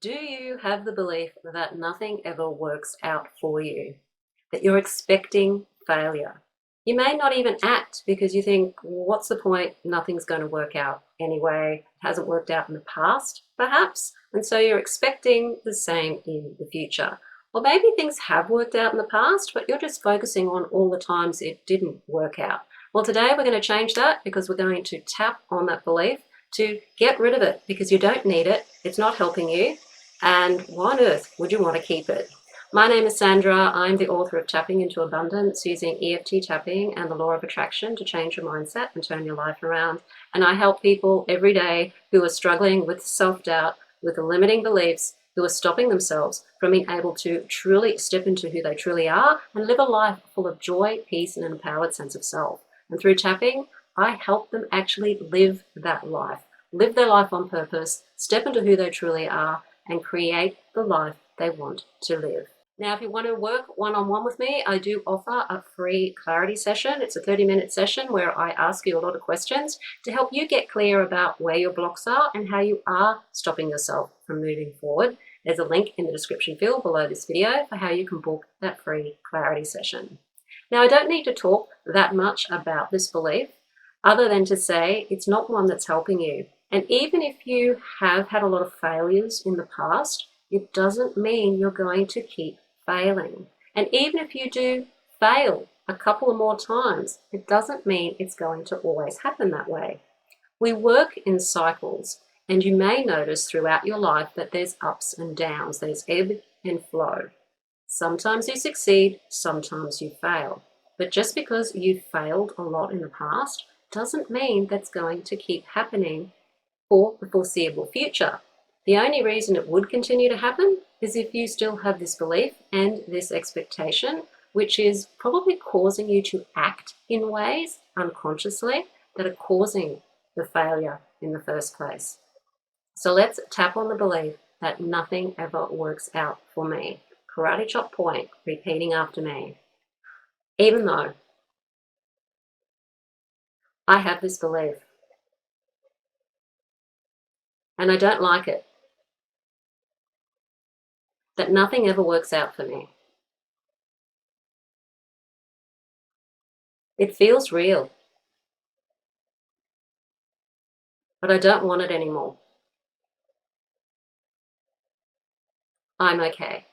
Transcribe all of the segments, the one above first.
Do you have the belief that nothing ever works out for you? That you're expecting failure? You may not even act because you think, what's the point? Nothing's going to work out anyway. It hasn't worked out in the past, perhaps. And so you're expecting the same in the future. Or maybe things have worked out in the past, but you're just focusing on all the times it didn't work out. Well, today we're going to change that because we're going to tap on that belief to get rid of it because you don't need it. It's not helping you. And why on earth would you want to keep it? My name is Sandra. I'm the author of Tapping into Abundance using EFT Tapping and the Law of Attraction to change your mindset and turn your life around. And I help people every day who are struggling with self-doubt, with limiting beliefs, who are stopping themselves from being able to truly step into who they truly are and live a life full of joy, peace, and an empowered sense of self. And through tapping, I help them actually live that life, live their life on purpose, step into who they truly are, and create the life they want to live. Now, if you want to work one-on-one with me, I do offer a free clarity session. It's a 30-minute session where I ask you a lot of questions to help you get clear about where your blocks are and how you are stopping yourself from moving forward. There's a link in the description field below this video for how you can book that free clarity session. Now, I don't need to talk that much about this belief other than to say it's not one that's helping you. And even if you have had a lot of failures in the past, it doesn't mean you're going to keep failing. And even if you do fail a couple of more times, it doesn't mean it's going to always happen that way. We work in cycles, and you may notice throughout your life that there's ups and downs, there's ebb and flow. Sometimes you succeed, sometimes you fail. But just because you've failed a lot in the past doesn't mean that's going to keep happening for the foreseeable future. The only reason it would continue to happen is if you still have this belief and this expectation, which is probably causing you to act in ways unconsciously that are causing the failure in the first place. So let's tap on the belief that nothing ever works out for me. Karate chop point, repeating after me. Even though I have this belief and I don't like it, that nothing ever works out for me. It feels real, but I don't want it anymore. I'm okay.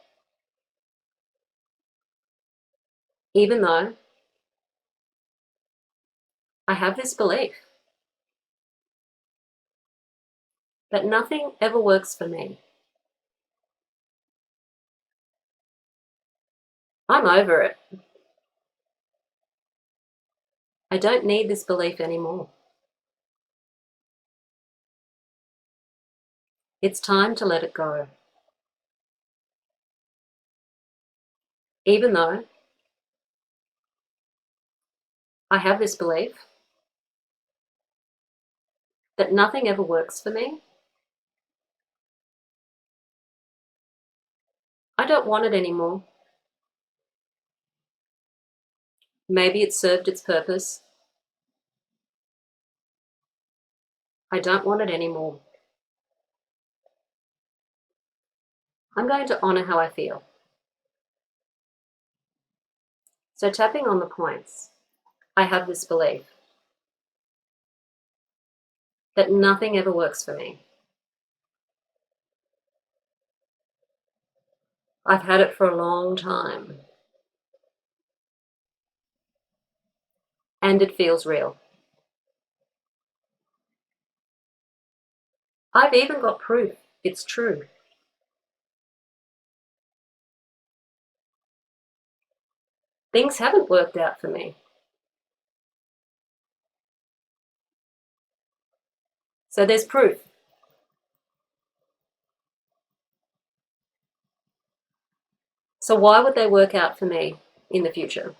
Even though I have this belief that nothing ever works for me. I'm over it. I don't need this belief anymore. It's time to let it go. Even though I have this belief that nothing ever works for me, I don't want it anymore. Maybe it served its purpose. I don't want it anymore. I'm going to honor how I feel. So tapping on the points, I have this belief that nothing ever works for me. I've had it for a long time. And it feels real. I've even got proof it's true. Things haven't worked out for me. So there's proof. So why would they work out for me in the future?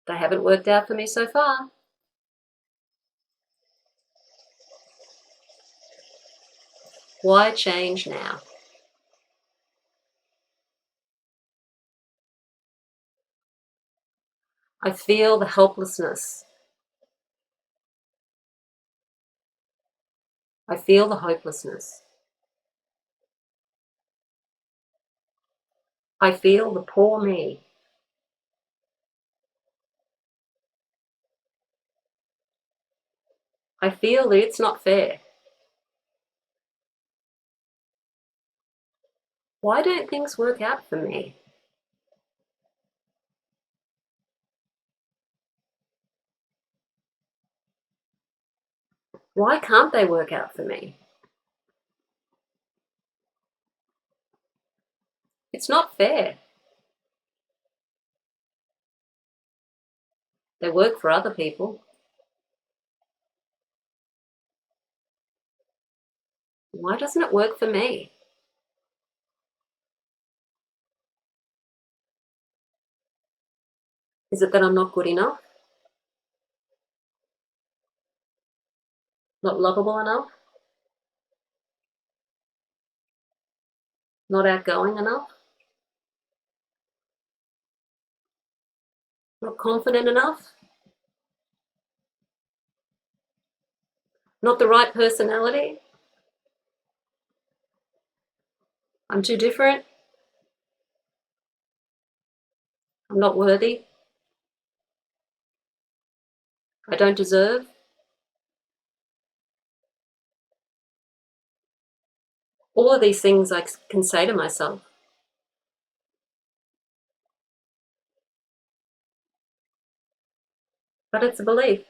They haven't worked out for me so far. Why change now? I feel the helplessness. I feel the hopelessness. I feel the poor me. I feel that it's not fair. Why don't things work out for me? Why can't they work out for me? It's not fair. They work for other people. Why doesn't it work for me? Is it that I'm not good enough? Not lovable enough? Not outgoing enough? Not confident enough? Not the right personality? I'm too different? I'm not worthy? I don't deserve? All of these things I can say to myself. But it's a belief.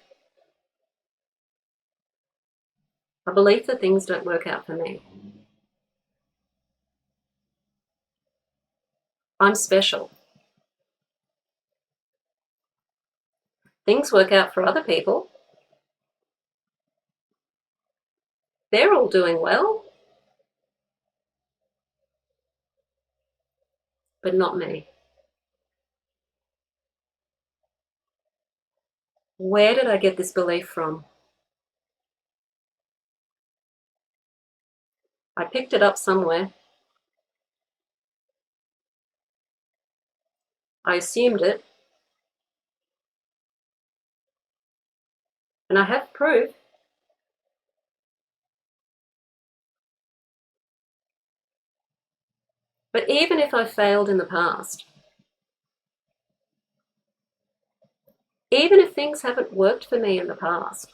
A belief that things don't work out for me. I'm special. Things work out for other people. They're all doing well, but not me. Where did I get this belief from? I picked it up somewhere. I assumed it, and I have proof. But even if I failed in the past, even if things haven't worked for me in the past,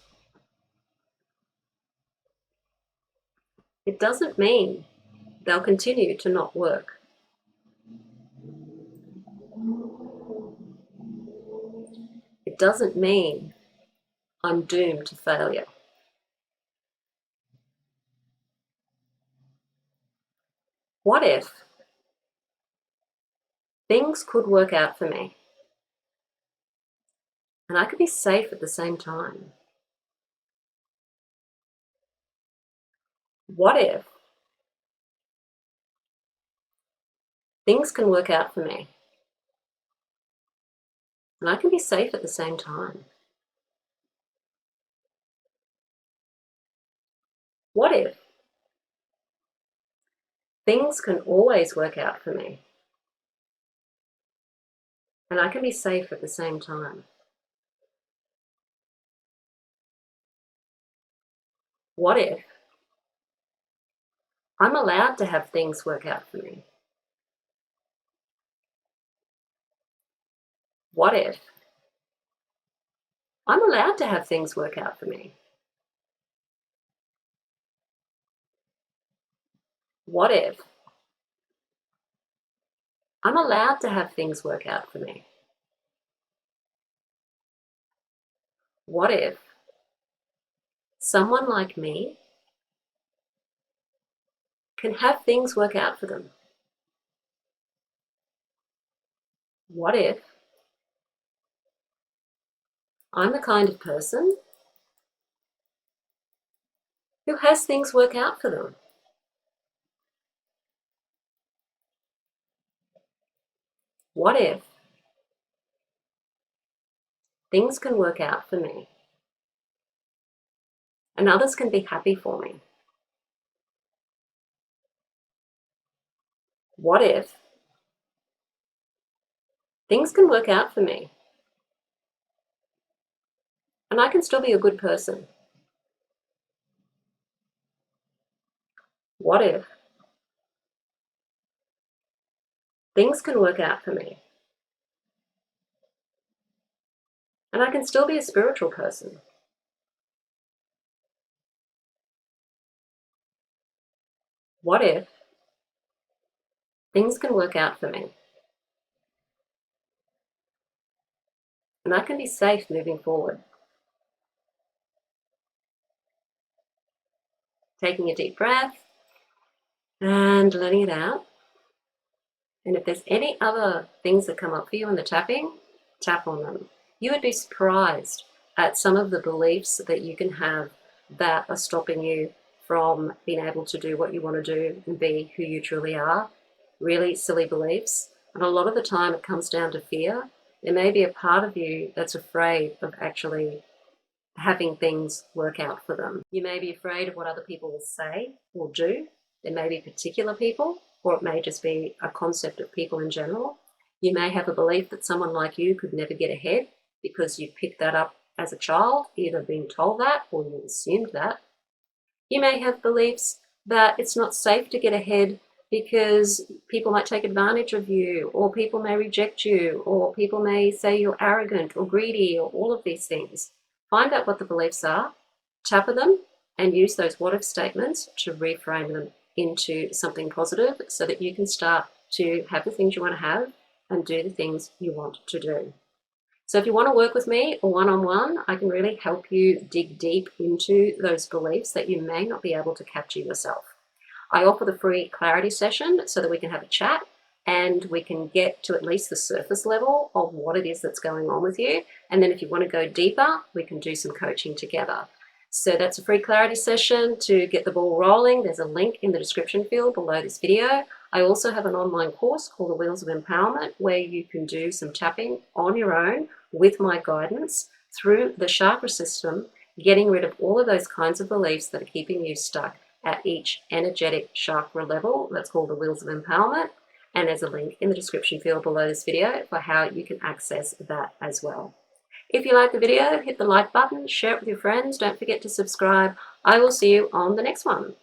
it doesn't mean they'll continue to not work. It doesn't mean I'm doomed to failure. What if things could work out for me and I could be safe at the same time? What if things can work out for me and I can be safe at the same time? What if things can always work out for me and I can be safe at the same time? What if I'm allowed to have things work out for me? What if I'm allowed to have things work out for me? What if I'm allowed to have things work out for me? What if someone like me can have things work out for them? What if I'm the kind of person who has things work out for them? What if things can work out for me and others can be happy for me? What if things can work out for me and I can still be a good person? What if things can work out for me and I can still be a spiritual person? What if things can work out for me and I can be safe moving forward? Taking a deep breath and letting it out. And if there's any other things that come up for you in the tapping, tap on them. You would be surprised at some of the beliefs that you can have that are stopping you from being able to do what you want to do and be who you truly are. Really silly beliefs. And a lot of the time it comes down to fear. There may be a part of you that's afraid of actually having things work out for them. You may be afraid of what other people will say or do. There may be particular people, or it may just be a concept of people in general. You may have a belief that someone like you could never get ahead because you picked that up as a child, either being told that or you assumed that. You may have beliefs that it's not safe to get ahead because people might take advantage of you, or people may reject you, or people may say you're arrogant or greedy, or all of these things. Find out what the beliefs are, tap on them, and use those what if statements to reframe them into something positive so that you can start to have the things you want to have and do the things you want to do. So if you want to work with me one-on-one, I can really help you dig deep into those beliefs that you may not be able to capture yourself. I offer the free clarity session so that we can have a chat and we can get to at least the surface level of what it is that's going on with you. And then if you want to go deeper, we can do some coaching together. So that's a free clarity session to get the ball rolling. There's a link in the description field below this video. I also have an online course called The Wheels of Empowerment where you can do some tapping on your own with my guidance through the chakra system, getting rid of all of those kinds of beliefs that are keeping you stuck at each energetic chakra level. That's called The Wheels of Empowerment. And there's a link in the description field below this video for how you can access that as well. If you like the video, hit the like button, share it with your friends. Don't forget to subscribe. I will see you on the next one.